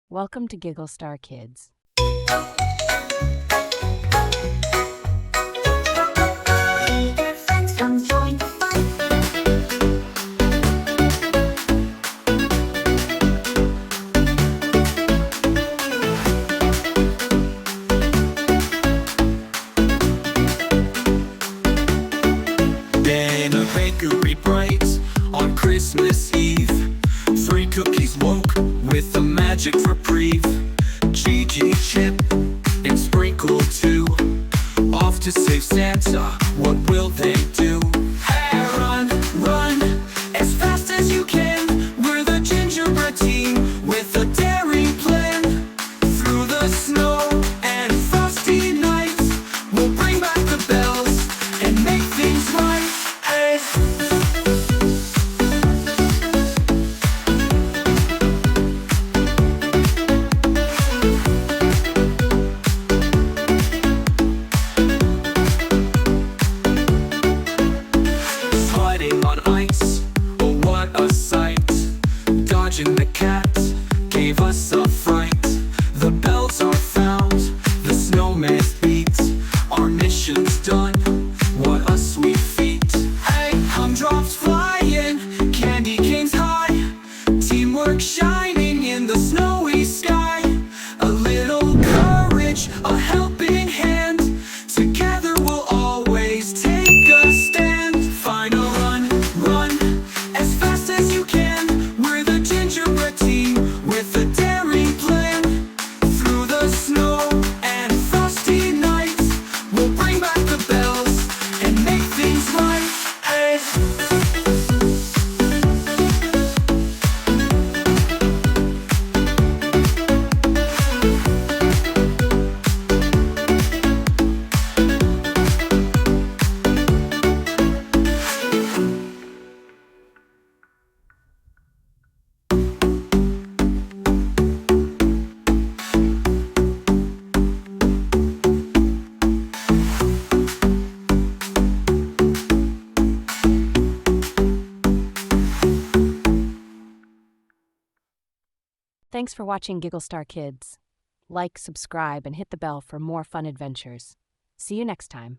Welcome to Giggle Star Kids. Friends, come join the fun. Then a bakery bright on Christmas Eve. 3 cookies woke with a magic reprieve. Gigi, Chip, and Sprinkle too. Off to save Santa, what will they do? Hey, run, run, as fast as you can. We're the Gingerbread team with a daring plan. Through the snow and frosty nights, we'll bring back the bells and make things right. Hey. Sliding on ice, oh what a sight. Dodging the cat gave us a fright. The bells are found, the snowman's beat. Our mission's done, what a sweet feat. Hey, humdrops flying, candy canes high. Teamwork shining in the snowy sky. A little courage, a helping hand. Together we'll always take a stand. Final run, run, as fast as you can. We're the Gingerbread team with a daring plan. Through the snow and frosty nights, we'll bring back the bells and make things right. Hey. Thanks for watching Giggle Star Kids. Like, subscribe, and hit the bell for more fun adventures. See you next time.